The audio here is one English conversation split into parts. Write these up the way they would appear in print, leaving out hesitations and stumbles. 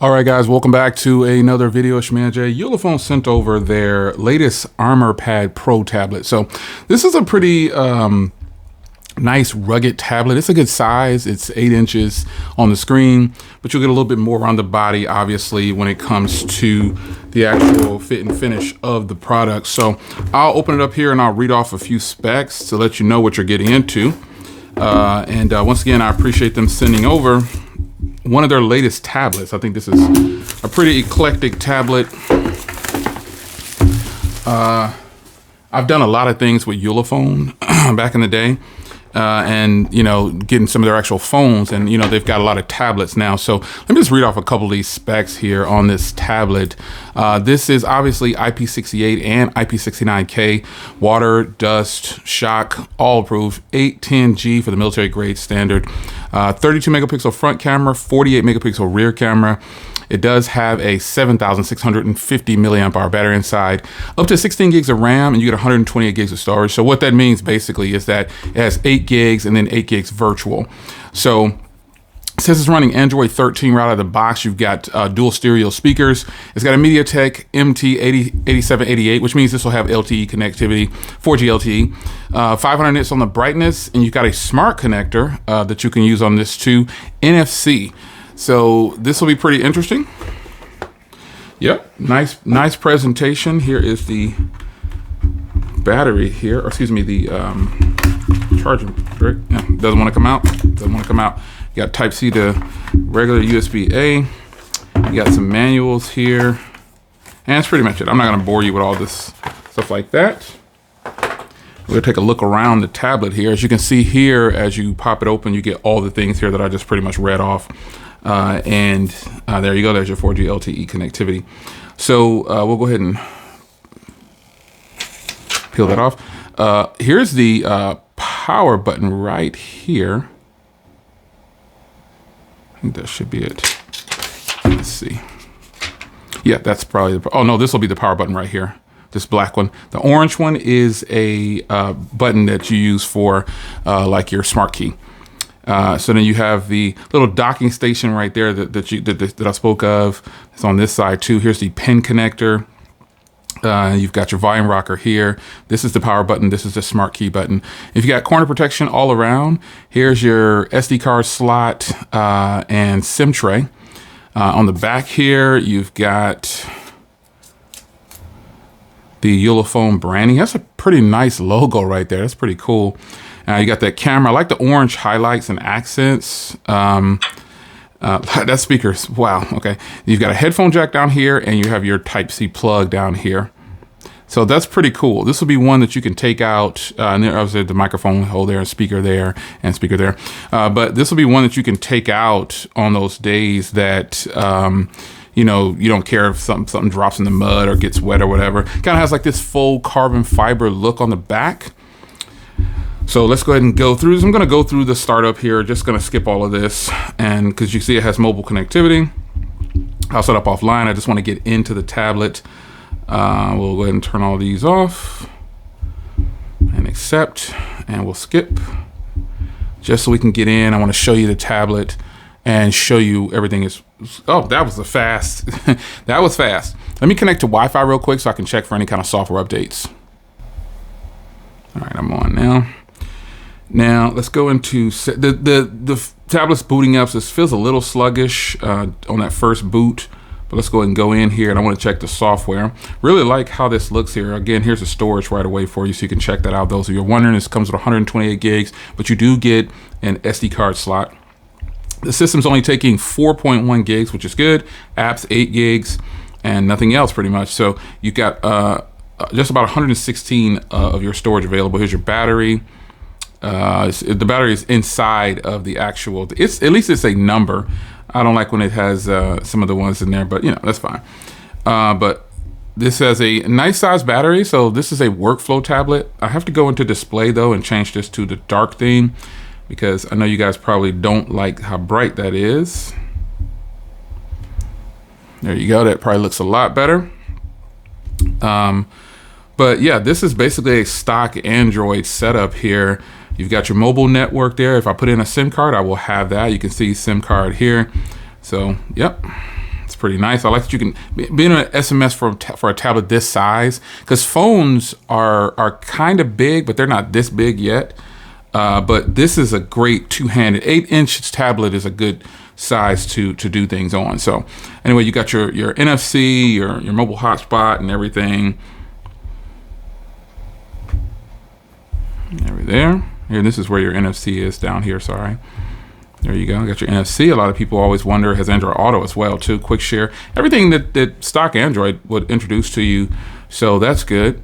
All right, guys, welcome back to another video. Shmanja. Ulefone sent over their latest Armor Pad Pro tablet. So this is a pretty nice rugged tablet. It's a good size. It's 8 inches on the screen, but you'll get a little bit more around the body, obviously, when it comes to the actual fit and finish of the product. So I'll open it up here and I'll read off a few specs to let you know what you're getting into. Once again, I appreciate them sending over one of their latest tablets. I think this is a pretty eclectic tablet. I've done a lot of things with Ulefone back in the day, and getting some of their actual phones, and they've got a lot of tablets now. So let me just read off a couple of these specs here on this tablet. This is obviously IP68 and IP69K, water, dust, shock, all approved. 810G for the military grade standard. 32 megapixel front camera, 48 megapixel rear camera. It does have a 7,650 milliamp hour battery inside, up to 16 gigs of RAM, and you get 128 gigs of storage. So what that means basically is that it has 8 gigs and then 8 gigs virtual. So since it's running Android 13 right out of the box, you've got dual stereo speakers. It's got a MediaTek MT8788, which means this will have LTE connectivity, 4G LTE, 500 nits on the brightness, and you've got a smart connector that you can use on this too, NFC. So this will be pretty interesting. Yep, nice presentation. Here is the battery here, or excuse me, the charging brick. Yeah, doesn't want to come out. Doesn't want to come out. You got Type-C to regular USB-A. You got some manuals here, and that's pretty much it. I'm not going to bore you with all this stuff like that. We're going to take a look around the tablet here. As you can see here, as you pop it open, you get all the things here that I just pretty much read off. There you go. There's your 4G LTE connectivity. So we'll go ahead and peel that off. Here's the power button right here. I think that should be it. Let's see. Yeah, that's probably the, oh no, this will be the power button right here. This black one. The orange one is a button that you use for like your smart key. So then you have the little docking station right there that I spoke of. It's on this side too. Here's the pen connector. You've got your volume rocker here. This is the power button. This is the smart key button. If you got corner protection all around, here's your SD card slot and SIM tray. On the back here, you've got the Ulefone branding. That's a pretty nice logo right there. That's pretty cool. You got that camera. I like the orange highlights and accents. That speaker's, wow, okay. You've got a headphone jack down here, and you have your Type-C plug down here. So that's pretty cool. This will be one that you can take out, and there obviously the microphone hole there, and speaker there, and speaker there. But this will be one that you can take out on those days that you don't care if something drops in the mud or gets wet or whatever. Kind of has like this faux carbon fiber look on the back. So let's go ahead and go through this. I'm going to go through the startup here. Just going to skip all of this, and because you see it has mobile connectivity. I'll set up offline. I just want to get into the tablet. We'll go ahead and turn all these off and accept, and we'll skip just so we can get in. I want to show you the tablet and show you everything is. Oh, that was a fast. That was fast. Let me connect to Wi-Fi real quick so I can check for any kind of software updates. All right, I'm on now. Now let's go into the tablet's booting up. So this feels a little sluggish on that first boot, but let's go ahead and go in here, and I want to check the software. Really like how this looks here. Again, here's the storage right away for you, so you can check that out. Those of you who are wondering, this comes with 128 gigs, but you do get an SD card slot. The system's only taking 4.1 gigs, which is good. Apps 8 gigs, and nothing else pretty much. So you got just about 116 of your storage available. Here's your battery. The battery is inside of the actual, at least it's a number. I don't like when it has some of the ones in there, but that's fine. But this has a nice size battery. So this is a workflow tablet. I have to go into display though and change this to the dark theme, because I know you guys probably don't like how bright that is. There you go. That probably looks a lot better. But yeah, this is basically a stock Android setup here. You've got your mobile network there. If I put in a SIM card, I will have that. You can see SIM card here. So, yep. It's pretty nice. I like that you can be in an SMS for a tablet this size, because phones are kind of big, but they're not this big yet. But this is a great two-handed 8-inch tablet is a good size to do things on. So anyway, you got your NFC, your mobile hotspot and everything. There. Here, this is where your NFC is down here. Sorry. There you go. You got your NFC. A lot of people always wonder, has Android Auto as well too, quick share, everything that stock Android would introduce to you. So that's good.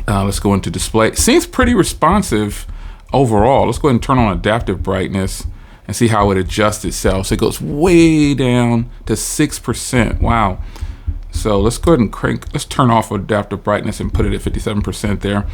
Let's go into display. Seems pretty responsive overall. Let's go ahead and turn on adaptive brightness and see how it adjusts itself. So it goes way down to 6%. Wow. So let's go ahead and let's turn off adaptive brightness and put it at 57% there.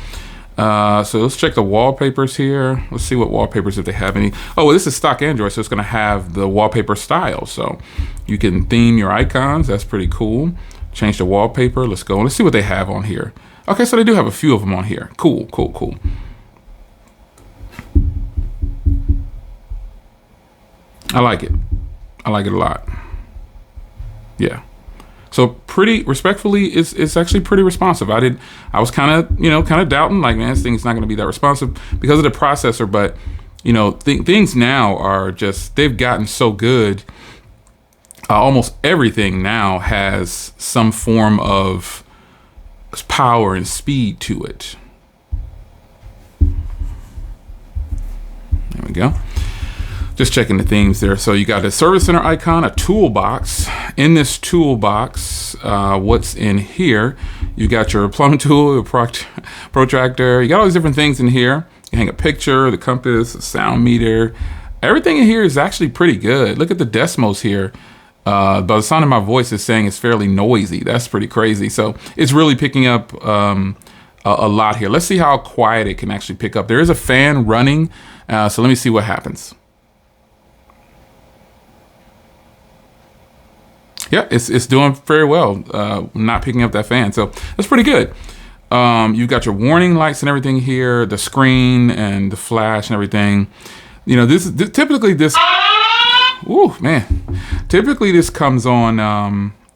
So let's check the wallpapers here. Let's see what wallpapers, if they have any. Oh, well, this is stock Android, so it's going to have the wallpaper style. So you can theme your icons. That's pretty cool. Change the wallpaper. Let's go. Let's see what they have on here. Okay, so they do have a few of them on here. Cool, cool, cool. I like it. I like it a lot. Yeah. So pretty respectfully, it's actually pretty responsive. I was kind of doubting, like, man, this thing's not going to be that responsive because of the processor. But things now are just, they've gotten so good. Almost everything now has some form of power and speed to it. There we go. Just checking the themes there. So you got a service center icon, a toolbox. In this toolbox, what's in here? You got your plumbing tool, your protractor. You got all these different things in here. You hang a picture, the compass, the sound meter. Everything in here is actually pretty good. Look at the decimals here. By the sound of my voice is saying it's fairly noisy. That's pretty crazy. So it's really picking up a lot here. Let's see how quiet it can actually pick up. There is a fan running. So let me see what happens. Yeah, it's doing very well, not picking up that fan. So that's pretty good. You've got your warning lights and everything here, the screen and the flash and everything. Typically this, ooh, man. Typically this comes on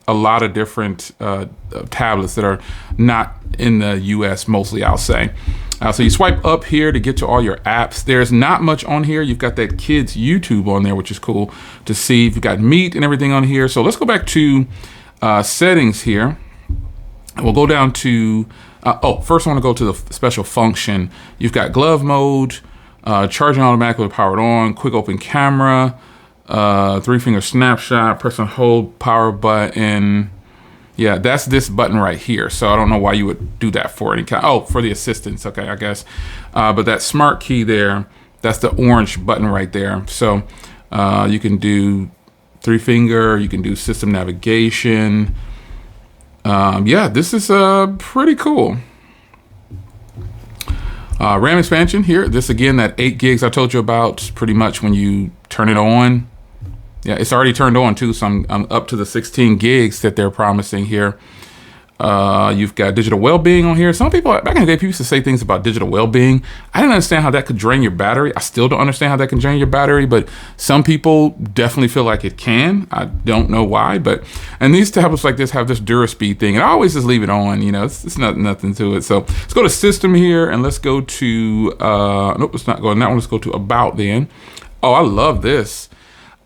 a lot of different tablets that are not in the US mostly, I'll say. So you swipe up here to get to all your apps. There's not much on here. You've got that kids YouTube on there, which is cool to see. You've got Meet and everything on here. So let's go back to settings here. We'll go down to, first I want to go to the special function. You've got glove mode, charging automatically powered on, quick open camera, 3-finger snapshot, press and hold power button. Yeah, that's this button right here. So I don't know why you would do that for any kind. Oh, for the assistance. Okay, I guess. But that smart key there, that's the orange button right there. So you can do 3-finger. You can do system navigation. Yeah, this is pretty cool. RAM expansion here. This again, that 8 gigs I told you about. Pretty much when you turn it on. Yeah, it's already turned on too, so I'm up to the 16 gigs that they're promising here. You've got digital well-being on here. Some people, back in the day, people used to say things about digital well-being. I didn't understand how that could drain your battery. I still don't understand how that can drain your battery, but some people definitely feel like it can. I don't know why, and these tablets like this have this DuraSpeed thing, and I always just leave it on, it's nothing to it. So let's go to system here, and let's go to, nope, let's not go on that one. Let's go to about then. Oh, I love this.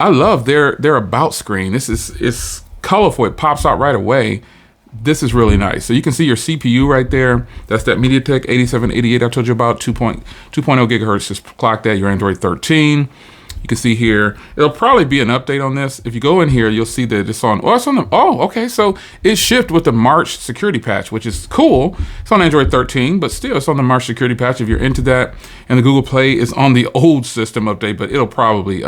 I love their about screen. It's colorful. It pops out right away. This is really nice. So you can see your CPU right there. That's that MediaTek 8788 I told you about. 2.0 gigahertz is clocked at your Android 13. You can see here, it'll probably be an update on this. If you go in here, you'll see that it's on, okay. So it shipped with the March security patch, which is cool. It's on Android 13, but still it's on the March security patch if you're into that. And the Google Play is on the old system update, but it'll probably,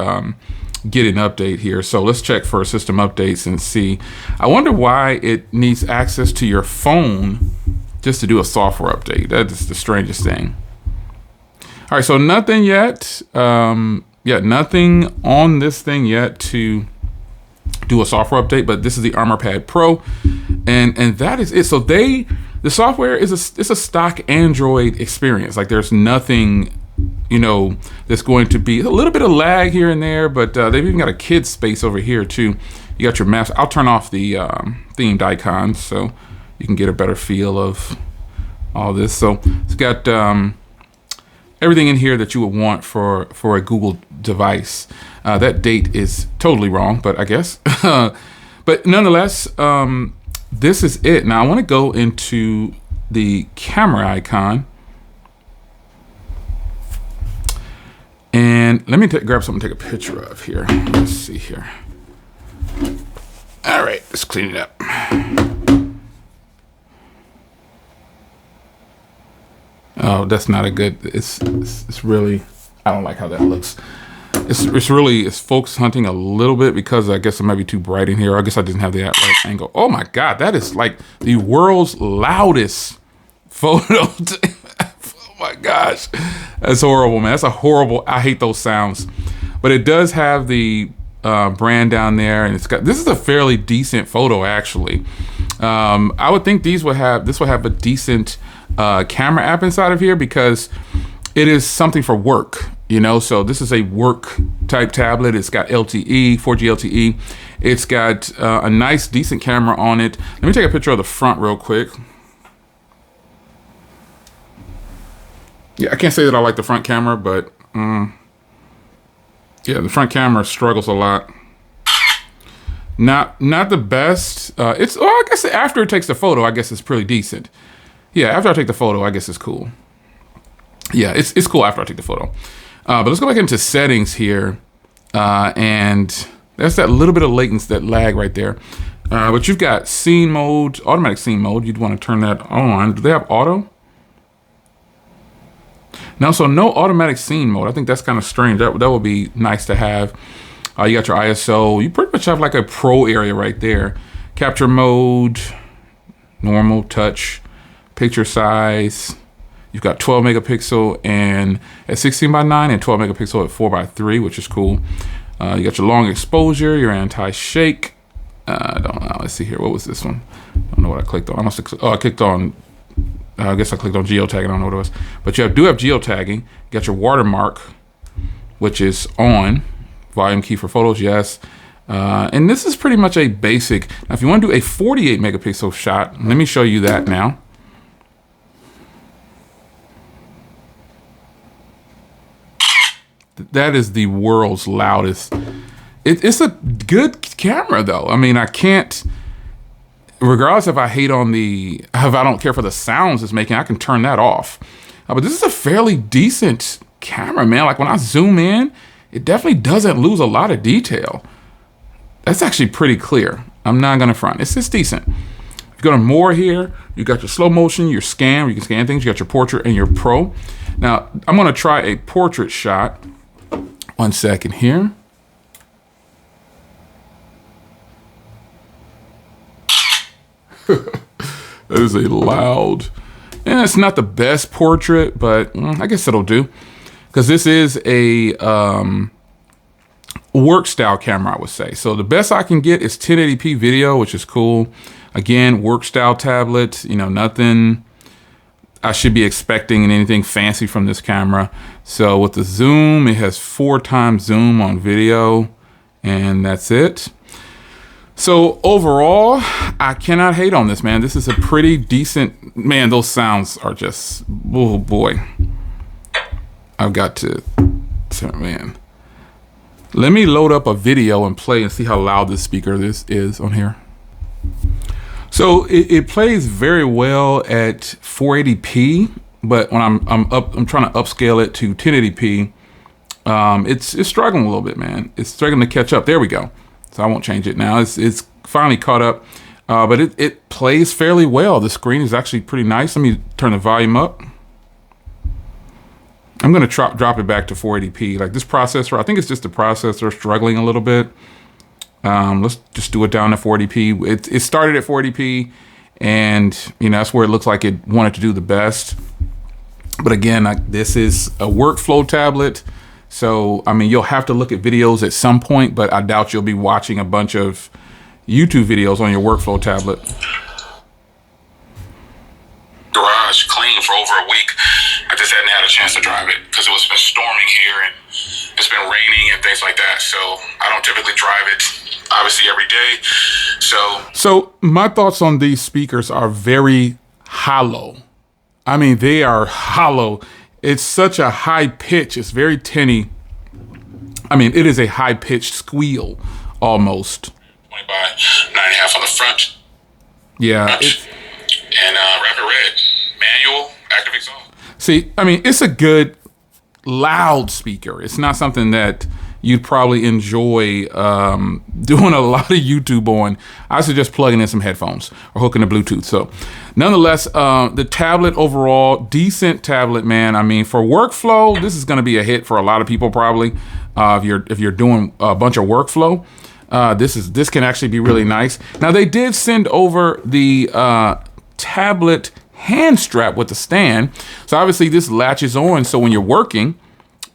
get an update here. So let's check for system updates and see. I wonder why it needs access to your phone just to do a software update. That is the strangest thing. All right, so nothing yet. Yeah, nothing on this thing yet to do a software update, but this is the Armor Pad Pro, and that is it. So the software is a stock Android experience. Like there's nothing you know, there's going to be a little bit of lag here and there, but they've even got a kid space over here too. You got your maps. I'll turn off the themed icons so you can get a better feel of all this. So it's got everything in here that you would want for a Google device. That date is totally wrong, but I guess. But nonetheless, this is it. Now I want to go into the camera icon. And let me grab something to take a picture of here. Let's see here. All right, let's clean it up. Oh, that's not a good, it's really, I don't like how that looks. It's focus hunting a little bit because I guess it might be too bright in here. I guess I didn't have the right angle. Oh my God, that is like the world's loudest photo. Oh my gosh, that's horrible, man. That's a horrible, I hate those sounds. But it does have the brand down there, and it's got, this is a fairly decent photo actually. I would think this will have a decent camera app inside of here because it is something for work, you know. So this is a work type tablet. It's got LTE, 4G LTE. It's got a nice decent camera on it. Let me take a picture of the front real quick. Yeah, I can't say that I like the front camera, but yeah, the front camera struggles a lot. Not the best. It's, well, I guess after it takes the photo, I guess it's pretty decent. Yeah, after I take the photo, I guess it's cool. Yeah, it's cool after I take the photo. But let's go back into settings here. And that's that little bit of latency, that lag right there. But you've got scene mode, automatic scene mode. You'd want to turn that on. Do they have auto? No, so no automatic scene mode. I think that's kind of strange. That would be nice to have. You got your ISO. You pretty much have like a pro area right there. Capture mode, normal, touch, picture size. You've got 12 megapixel and at 16:9 and 12 megapixel at 4:3, which is cool. You got your long exposure, your anti-shake. I don't know. Let's see here. What was this one? I don't know what I clicked on. I clicked on. I guess I clicked on geotagging. I don't know what it was. But you do have geotagging. You got your watermark, which is on. Volume key for photos, yes. And this is pretty much a basic. Now, if you want to do a 48 megapixel shot, let me show you that now. That is the world's loudest. It's a good camera though. I mean, I can't, regardless if I hate on if I don't care for the sounds it's making, I can turn that off. But this is a fairly decent camera, man. Like when I zoom in, it definitely doesn't lose a lot of detail. That's actually pretty clear. I'm not gonna front. It's just decent. If you go to more here, you got your slow motion, your scan, where you can scan things. You got your portrait and your pro. Now, I'm gonna try a portrait shot. 1 second here. That is a loud, and it's not the best portrait, but I guess it'll do. Because this is a work style camera, I would say. So the best I can get is 1080p video, which is cool. Again, work style tablet, you know, nothing I should be expecting anything fancy from this camera. So with the zoom, it has 4 times zoom on video, and that's it. So overall, I cannot hate on this, man. This is a pretty decent, man, those sounds are just, oh boy. I've got to, man. Let me load up a video and play and see how loud this speaker is on here. So it plays very well at 480p, but when I'm trying to upscale it to 1080p, it's struggling a little bit, man. It's struggling to catch up. There we go. So I won't change it now. It's finally caught up, but it plays fairly well. The screen is actually pretty nice. Let me turn the volume up. I'm gonna drop it back to 480p. Like this processor, I think it's just the processor struggling a little bit. Let's just do it down to 480p. It started at 480p, and you know that's where it looks like it wanted to do the best. But again, this is a workflow tablet, so I mean you'll have to look at videos at some point, but I doubt you'll be watching a bunch of YouTube videos on your workflow tablet. Garage clean for over a week. I I just hadn't had a chance to drive it because it's been storming here and it's been raining and things like that. So I don't typically drive it, obviously, every day. So my thoughts on these speakers are very hollow. I mean, they are hollow. It's such a high pitch. It's very tinny. I mean, it is a high pitched squeal almost. 20 by 9.5 on the front. Yeah. And rapid red, manual, active exhaust. See, I mean, it's a good loud speaker. It's not something that you'd probably enjoy doing a lot of YouTube on. I suggest plugging in some headphones or hooking to Bluetooth. So nonetheless, the tablet overall, decent tablet, man. I mean, for workflow, this is going to be a hit for a lot of people probably. If you're doing a bunch of workflow, this can actually be really nice. Now they did send over the tablet hand strap with the stand. So obviously this latches on. So when you're working,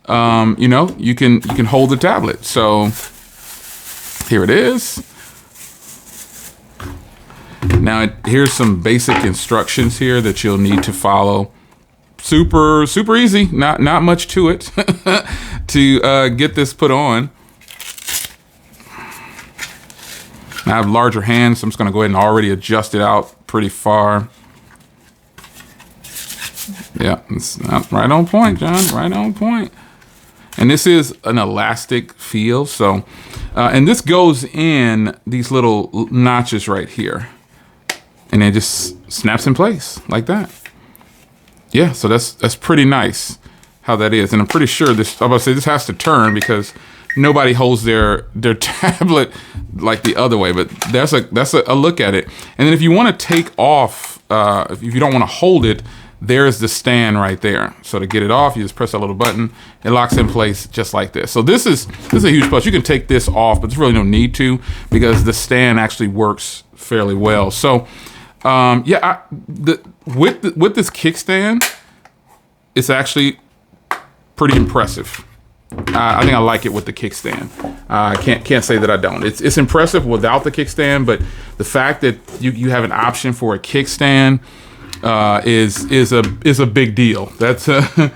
you know, you can hold the tablet. So here it is. Now here's some basic instructions here that you'll need to follow. Super easy. Not much to it to get this put on. I have larger hands, so I'm just going to go ahead and already adjust it out pretty far. Yeah, it's right on point, John. Right on point. And this is an elastic feel. So, and this goes in these little notches right here. And it just snaps in place like that. Yeah, so that's pretty nice how that is. And I'm pretty sure this, I'm about to say this has to turn because nobody holds their tablet like the other way, but that's a look at it. And then if you want to take off, if you don't want to hold it, there's the stand right there. So to get it off, you just press that little button. It locks in place just like this. So this is a huge plus. You can take this off, but there's really no need to because the stand actually works fairly well. So yeah, with this kickstand, it's actually pretty impressive. I think I like it with the kickstand. I can't say that I don't. It's impressive without the kickstand, but the fact that you have an option for a kickstand is a big deal. That's a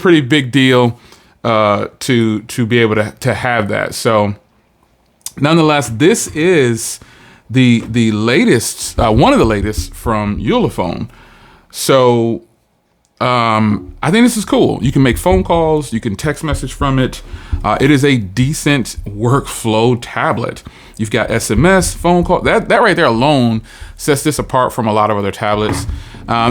pretty big deal to be able to have that. So nonetheless, this is the latest, one of the latest from Ulefone. So I think this is cool. You can make phone calls, you can text message from it. It is a decent workflow tablet. You've got SMS, phone call. That right there alone sets this apart from a lot of other tablets.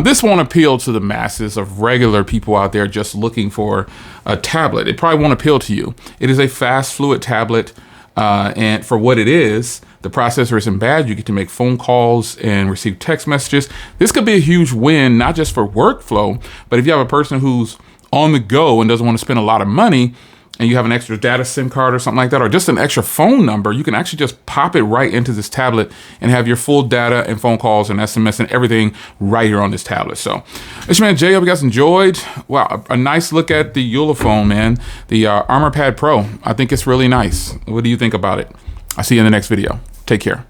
This won't appeal to the masses of regular people out there just looking for a tablet. It probably won't appeal to you. It is a fast, fluid tablet. And for what it is, the processor isn't bad. You get to make phone calls and receive text messages. This could be a huge win, not just for workflow, but if you have a person who's on the go and doesn't want to spend a lot of money and you have an extra data SIM card or something like that, or just an extra phone number, you can actually just pop it right into this tablet and have your full data and phone calls and SMS and everything right here on this tablet. So it's your man Jay. Hope you guys enjoyed. Wow, a nice look at the Ulefone, man. The Armor Pad Pro. I think it's really nice. What do you think about it? I'll see you in the next video. Take care.